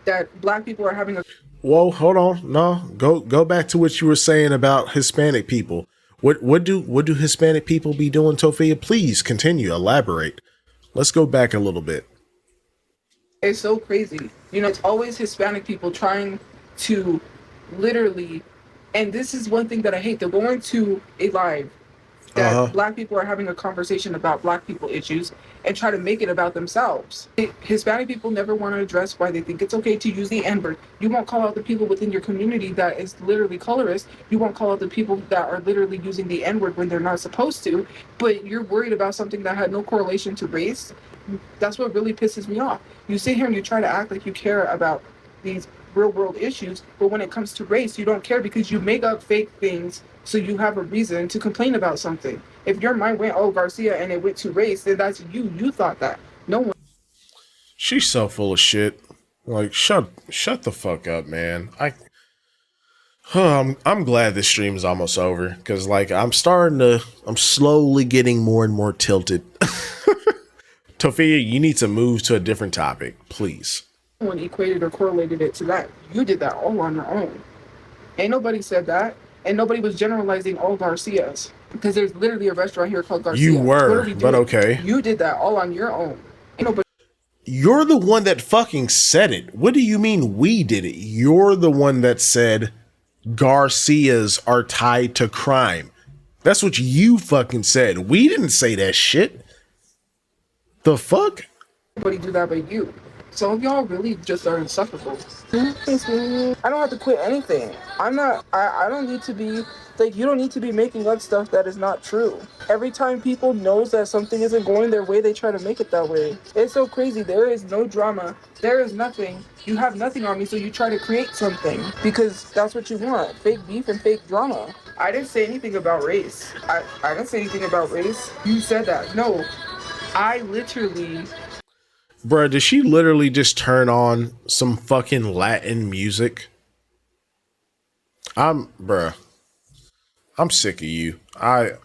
that black people are having a. Whoa, hold on. No, go back to what you were saying about Hispanic people. What do Hispanic people be doing, Tophia? Please continue, elaborate. Let's go back a little bit. It's so crazy. You know, it's always Hispanic people trying to literally, and this is one thing that I hate. They're going to a live that black people are having a conversation about black people issues and try to make it about themselves. Hispanic people never want to address why they think it's okay to use the N-word. You won't call out the people within your community that is literally colorist. You won't call out the people that are literally using the N-word when they're not supposed to, but you're worried about something that had no correlation to race. That's what really pisses me off. You sit here and you try to act like you care about these real world issues, but when it comes to race, you don't care because you make up fake things so you have a reason to complain about something. If your mind went, oh, Garcia, and it went to race, then that's you. You thought that. No one. She's so full of shit. Like, shut the fuck up, man. I'm glad this stream is almost over because, like, I'm slowly getting more and more tilted. Tophia, you need to move to a different topic, please. No one equated or correlated it to that. You did that all on your own. Ain't nobody said that. And nobody was generalizing all Garcias. Because there's literally a restaurant here called Garcia. You were, but okay. You did that all on your own. Ain't nobody. You're the one that fucking said it. What do you mean we did it? You're the one that said Garcias are tied to crime. That's what you fucking said. We didn't say that shit. The fuck? Nobody do that but you. Some of y'all really just are insufferable. I don't have to quit anything. I don't need to be, like, you don't need to be making up stuff that is not true. Every time people knows that something isn't going their way, they try to make it that way. It's so crazy. There is no drama. There is nothing. You have nothing on me, so you try to create something because that's what you want. Fake beef and fake drama. I didn't say anything about race. I didn't say anything about race. You said that. No. I literally... Bruh, did she literally just turn on some fucking Latin music? Bruh, I'm sick of you. I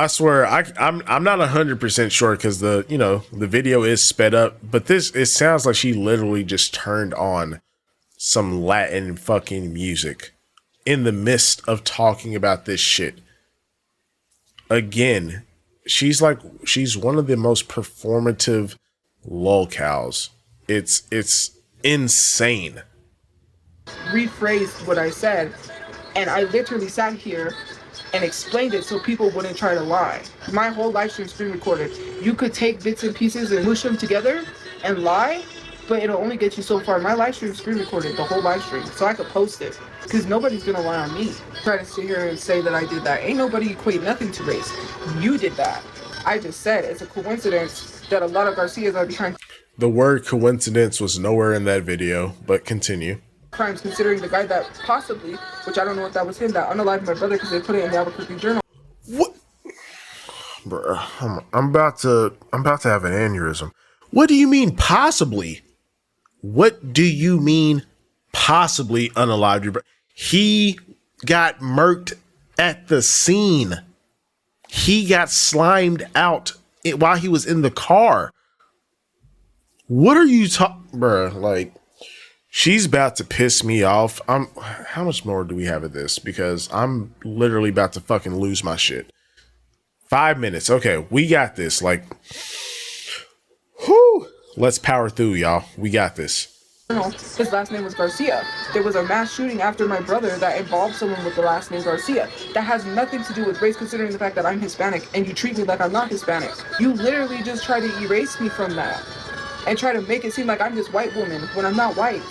swear, I'm not 100% sure because the video is sped up, but it sounds like she literally just turned on some Latin fucking music in the midst of talking about this shit. Again, she's one of the most performative lolcows. It's insane. Rephrased what I said, and I literally sat here and explained it so people wouldn't try to lie. My whole live stream is screen recorded. You could take bits and pieces and mush them together and lie, but it'll only get you so far. My live stream is screen recorded, the whole live stream, so I could post it. Because nobody's gonna lie on me. Try to sit here and say that I did that. Ain't nobody equate nothing to race. You did that. I just said it's a coincidence that a lot of Garcias are behind. The word coincidence was nowhere in that video, but continue. Crimes, considering the guy that possibly, which I don't know if that was him, that unalived my brother because they put it in the Albuquerque Journal. What? Bruh, I'm about to have an aneurysm. What do you mean possibly? What do you mean possibly unalived your brother? He got murked at the scene. He got slimed out while he was in the car. What are you talking, bruh? Like, she's about to piss me off. How much more do we have of this? Because I'm literally about to fucking lose my shit. 5 minutes. Okay, we got this. Like, whew. Let's power through, y'all. We got this. His last name was Garcia. There was a mass shooting after my brother that involved someone with the last name Garcia. That has nothing to do with race, considering the fact that I'm Hispanic and you treat me like I'm not Hispanic. You literally just try to erase me from that and try to make it seem like I'm this white woman when I'm not white.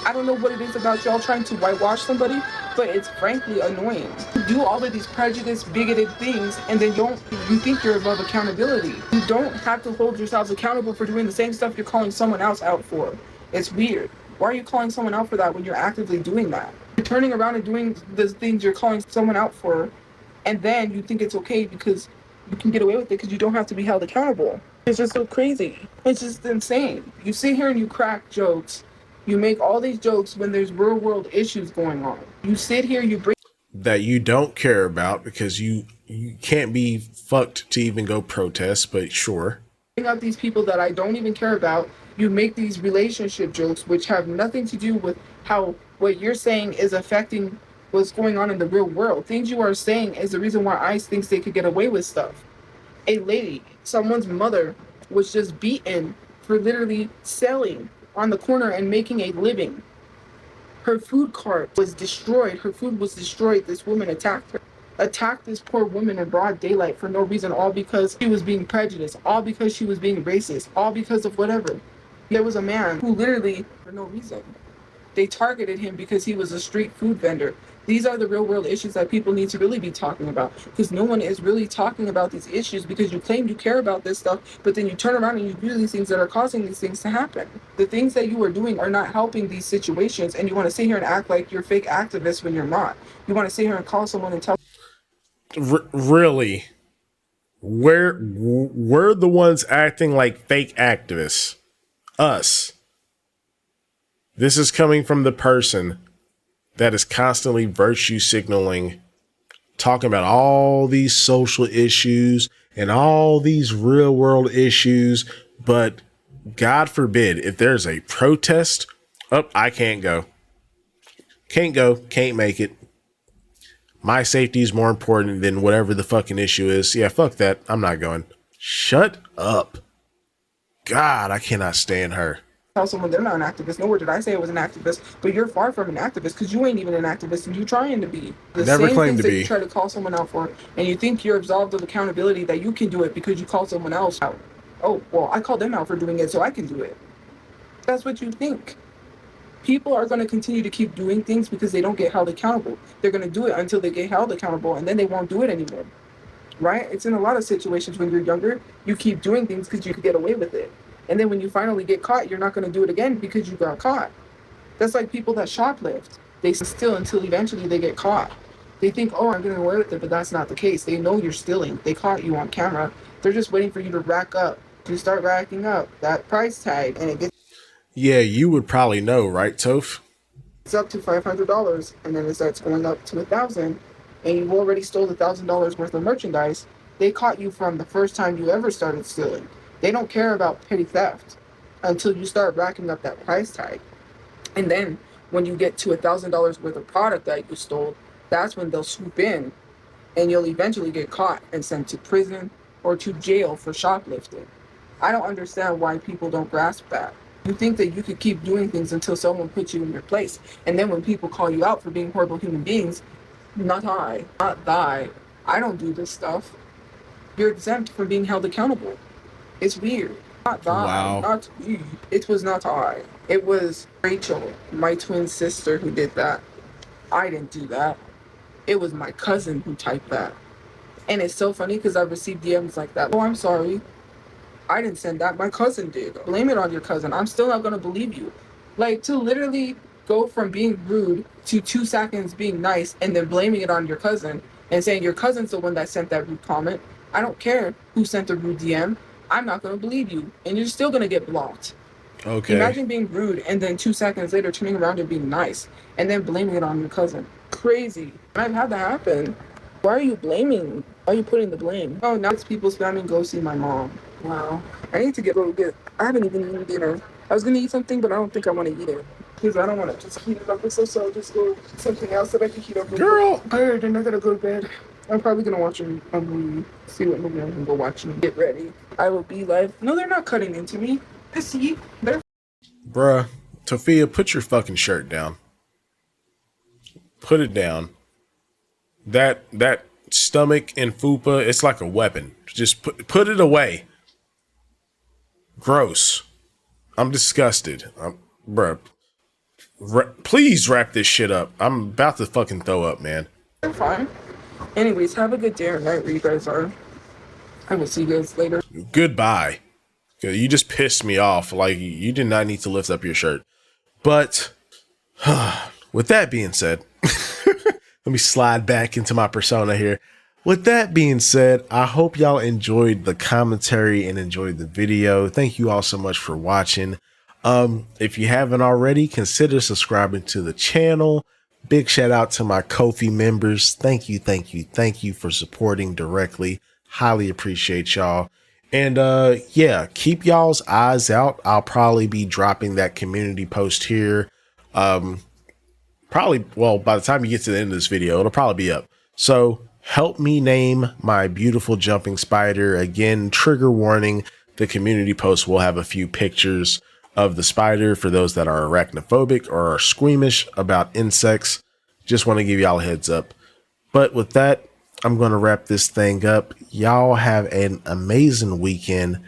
I don't know what it is about y'all trying to whitewash somebody, but it's frankly annoying. You do all of these prejudiced, bigoted things, and then you think you're above accountability. You don't have to hold yourselves accountable for doing the same stuff you're calling someone else out for. It's weird. Why are you calling someone out for that when you're actively doing that? You're turning around and doing the things you're calling someone out for, and then you think it's okay because you can get away with it because you don't have to be held accountable. It's just so crazy. It's just insane. You sit here and you crack jokes. You make all these jokes when there's real world issues going on. You sit here, you bring that you don't care about because you can't be fucked to even go protest, but sure. Bring up these people that I don't even care about. You make these relationship jokes which have nothing to do with how what you're saying is affecting what's going on in the real world. Things you are saying is the reason why ICE thinks they could get away with stuff. A lady, someone's mother, was just beaten for literally selling on the corner and making a living. Her food cart was destroyed. Her food was destroyed. This woman attacked this poor woman in broad daylight for no reason, all because she was being prejudiced, all because she was being racist, all because of whatever. There was a man who literally, for no reason, they targeted him because he was a street food vendor. These are the real world issues that people need to really be talking about, because no one is really talking about these issues because you claim you care about this stuff, but then you turn around and you do these things that are causing these things to happen. The things that you are doing are not helping these situations, and you want to sit here and act like you're fake activists when you're not. You want to sit here and call someone and tell... Really? We're the ones acting like fake activists. Us. This is coming from the person that is constantly virtue signaling, talking about all these social issues and all these real world issues. But God forbid, if there's a protest, I can't go. Can't go. Can't make it. My safety is more important than whatever the fucking issue is. Yeah, fuck that. I'm not going. Shut up. God, I cannot stand her. Tell someone they're not an activist. Nowhere did I say I was an activist, but you're far from an activist because you ain't even an activist and you trying to be. The Never same claimed things to that be. you try to call someone out for, and you think you're absolved of accountability that you can do it because you call someone else out. Oh, well, I called them out for doing it, so I can do it. That's what you think. People are going to continue to keep doing things because they don't get held accountable. They're going to do it until they get held accountable, and then they won't do it anymore. Right? It's in a lot of situations when you're younger, you keep doing things because you could get away with it. And then when you finally get caught, you're not going to do it again because you got caught. That's like people that shoplift. They steal until eventually they get caught. They think, oh, I'm getting away with it, but that's not the case. They know you're stealing. They caught you on camera. They're just waiting for you to rack up. You start racking up that price tag, and it gets Yeah, you would probably know, right, Toph? up to $500, and then it starts going up to $1,000, and you've already stole $1,000 worth of merchandise. They caught you from the first time you ever started stealing. They don't care about petty theft until you start racking up that price tag. And then when you get to $1,000 worth of product that you stole, that's when they'll swoop in and you'll eventually get caught and sent to prison or to jail for shoplifting. I don't understand why people don't grasp that. You think that you could keep doing things until someone puts you in your place. And then when people call you out for being horrible human beings, not I, I don't do this stuff. You're exempt from being held accountable. It's weird. Not Wow. not me. It was not I. It was Rachel, my twin sister, who did that. I didn't do that. It was my cousin who typed that. And it's so funny because I've received DMs like that. Oh, I'm sorry. I didn't send that. My cousin did. Blame it on your cousin. I'm still not going to believe you. Like, to literally go from being rude to 2 seconds being nice and then blaming it on your cousin and saying your cousin's the one that sent that rude comment. I don't care who sent the rude DM. I'm not going to believe you. And you're still going to get blocked. Okay. Imagine being rude and then 2 seconds later turning around and being nice and then blaming it on your cousin. Crazy. I've had that happen. Why are you blaming? Why are you putting the blame? Oh, now it's people spamming go see my mom. Wow. I need to go get, I haven't even eaten dinner. I was going to eat something, but I don't think I want to eat it. Because I don't want to just heat it up. So I'll just go something else that I can heat up. Girl. Tired and I gotta go to bed. I'm probably going to watch a movie. See what movie I'm going to go watch and get ready. I will be live. No, they're not cutting into me. I see. They're Bruh, Tophia, put your fucking shirt down. Put it down. That stomach and fupa, it's like a weapon. Just put it away. Gross. I'm disgusted. Bruh. Please wrap this shit up. I'm about to fucking throw up, man. fine. Anyways, have a good day or night where you guys are. I will see you guys later. Goodbye. You just pissed me off. Like, you did not need to lift up your shirt. But, with that being said, let me slide back into my persona here. With that being said, I hope y'all enjoyed the commentary and enjoyed the video. Thank you all so much for watching. If you haven't already, consider subscribing to the channel. Big shout out to my Ko-fi members. Thank you for supporting directly. Highly appreciate y'all. And yeah, keep y'all's eyes out. I'll probably be dropping that community post here. Probably, well, by the time you get to the end of this video, it'll probably be up. So help me name my beautiful jumping spider. Again, trigger warning, the community post will have a few pictures of the spider for those that are arachnophobic or are squeamish about insects. Just want to give y'all a heads up. But with that, I'm going to wrap this thing up. Y'all have an amazing weekend.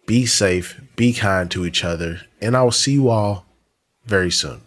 Be safe, be kind to each other, and I will see you all very soon.